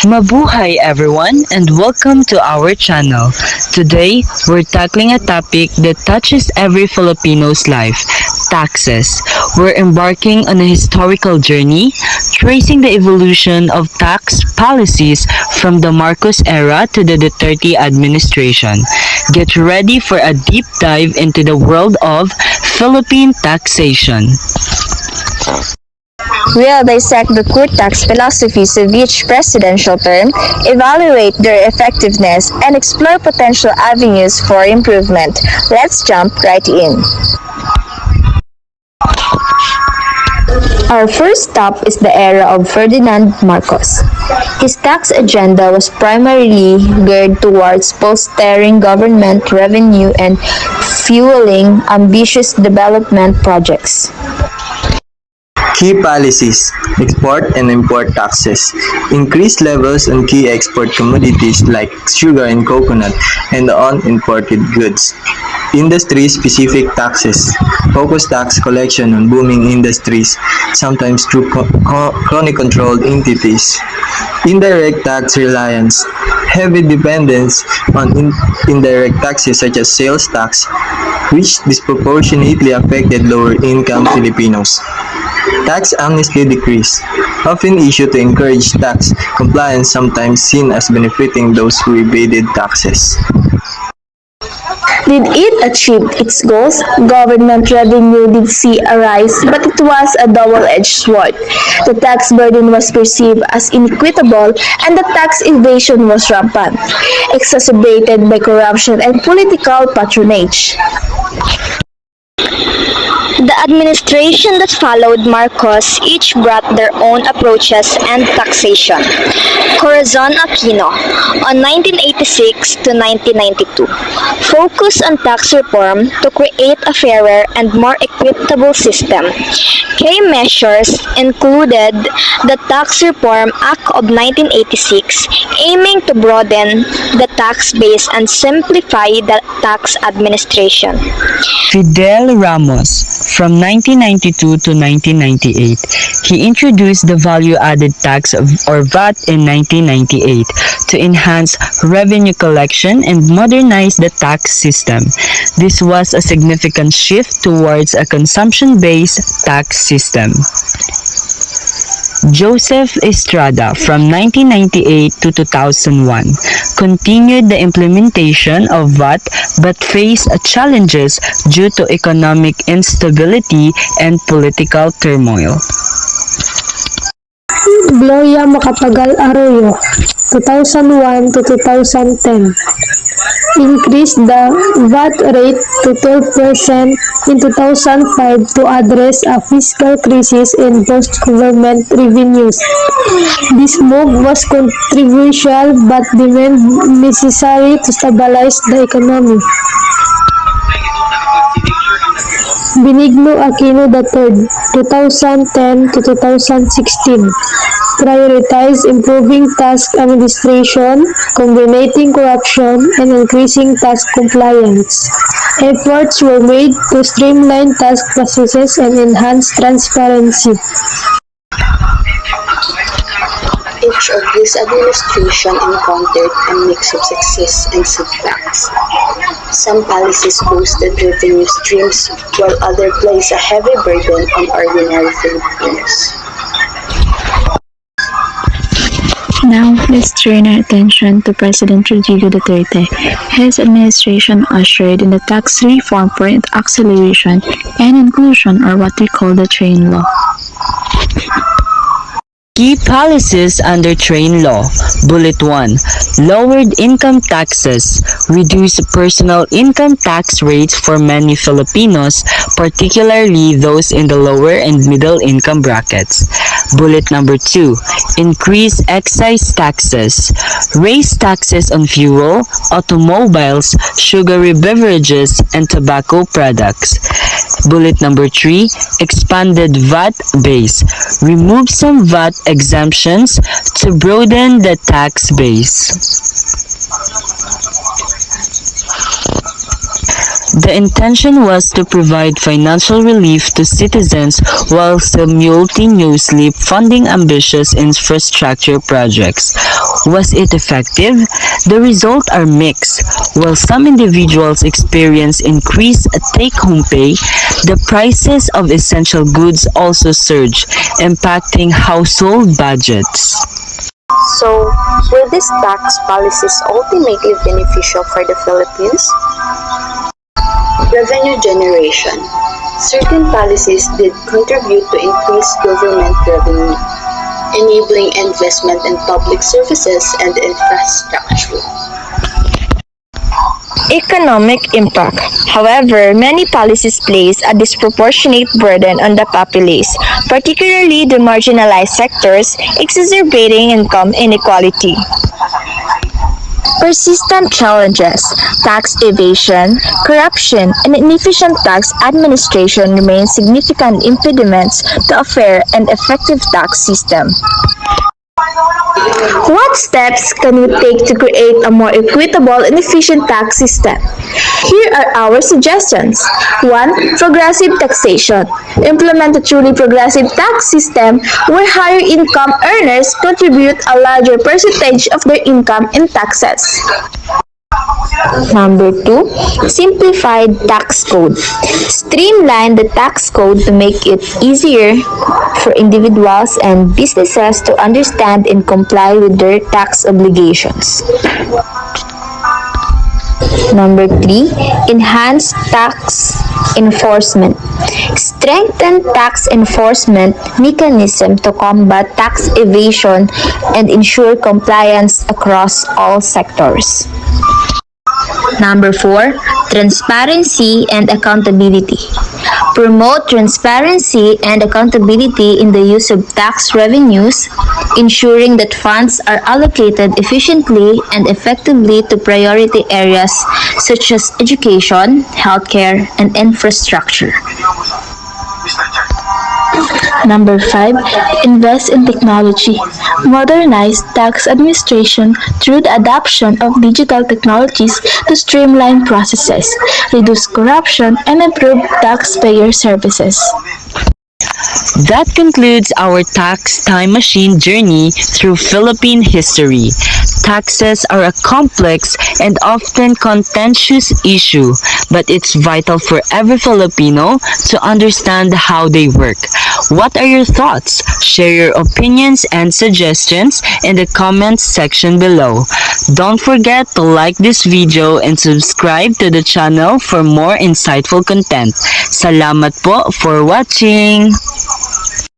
Mabuhay everyone and welcome to our channel. Today, we're tackling a topic that touches every Filipino's life, taxes. We're embarking on a historical journey, tracing the evolution of tax policies from the Marcos era to the Duterte administration. Get ready for a deep dive into the world of Philippine taxation. We'll dissect the core tax philosophies of each presidential term, evaluate their effectiveness, and explore potential avenues for improvement. Let's jump right in. Our first stop is the era of Ferdinand Marcos. His tax agenda was primarily geared towards bolstering government revenue and fueling ambitious development projects. Key policies: export and import taxes, increased levels on key export commodities like sugar and coconut, and on imported goods. Industry-specific taxes, focus tax collection on booming industries, sometimes through crony-controlled entities. Indirect tax reliance, heavy dependence on indirect taxes such as sales tax, which disproportionately affected lower-income Filipinos. Tax amnesty decrees, often issued to encourage tax compliance, sometimes seen as benefiting those who evaded taxes. Did it achieve its goals? Government revenue did see a rise, but it was a double-edged sword. The tax burden was perceived as inequitable and the tax evasion was rampant, exacerbated by corruption and political patronage. The administration that followed Marcos each brought their own approaches and taxation. Corazon Aquino, on 1986 to 1992, focused on tax reform to create a fairer and more equitable system. Key measures included the Tax Reform Act of 1986, aiming to broaden the tax base and simplify the tax administration. Fidel Ramos, from 1992 to 1998, he introduced the value-added tax or VAT in 1998 to enhance revenue collection and modernize the tax system. This was a significant shift towards a consumption-based tax system. Joseph Estrada, from 1998 to 2001, continued the implementation of VAT but faced challenges due to economic instability and political turmoil. Gloria Macapagal Arroyo, 2001 to 2010, increased the VAT rate to 12% in 2005 to address a fiscal crisis and boost government revenues. This move was controversial but deemed necessary to stabilize the economy. Benigno Aquino III, 2010 to 2016, prioritized improving tax administration, combating corruption, and increasing tax compliance. Efforts were made to streamline tax processes and enhance transparency. Each of these administrations encountered a mix of success and setbacks. Some policies boosted revenue streams, while others placed a heavy burden on ordinary Filipinos. Now, let's turn our attention to President Rodrigo Duterte. His administration ushered in the tax reform for acceleration and inclusion, or what we call the train law. Key policies under Train Law. Bullet 1. Lowered income taxes. Reduced personal income tax rates for many Filipinos, particularly those in the lower and middle income brackets. Bullet number 2. Increase excise taxes. Raise taxes on fuel, automobiles, sugary beverages, and tobacco products. Bullet number 3. Expanded VAT base. Remove some VAT exemptions to broaden the tax base. The intention was to provide financial relief to citizens while simultaneously funding ambitious infrastructure projects. Was it effective? The results are mixed. While some individuals experience increased take-home pay, the prices of essential goods also surge, impacting household budgets. So, were these tax policies ultimately beneficial for the Philippines? Revenue generation. Certain policies did contribute to increased government revenue, enabling investment in public services and infrastructure. Economic impact. However, many policies place a disproportionate burden on the populace, particularly the marginalized sectors, exacerbating income inequality. Persistent challenges, tax evasion, corruption, and inefficient tax administration remain significant impediments to a fair and effective tax system. What steps can we take to create a more equitable and efficient tax system? Here are our suggestions. 1. Progressive taxation. Implement a truly progressive tax system where higher income earners contribute a larger percentage of their income in taxes. Number 2, simplified tax code. Streamline the tax code to make it easier for individuals and businesses to understand and comply with their tax obligations. Number 3, enhance tax enforcement. Strengthen tax enforcement mechanism to combat tax evasion and ensure compliance across all sectors. Number 4, transparency and accountability. Promote transparency and accountability in the use of tax revenues, ensuring that funds are allocated efficiently and effectively to priority areas such as education, healthcare, and infrastructure. Number 5, invest in technology. Modernize tax administration through the adoption of digital technologies to streamline processes, reduce corruption, and improve taxpayer services. That concludes our tax time machine journey through Philippine history. Taxes are a complex and often contentious issue, but it's vital for every Filipino to understand how they work. What are your thoughts? Share your opinions and suggestions in the comments section below. Don't forget to like this video and subscribe to the channel for more insightful content. Salamat po for watching!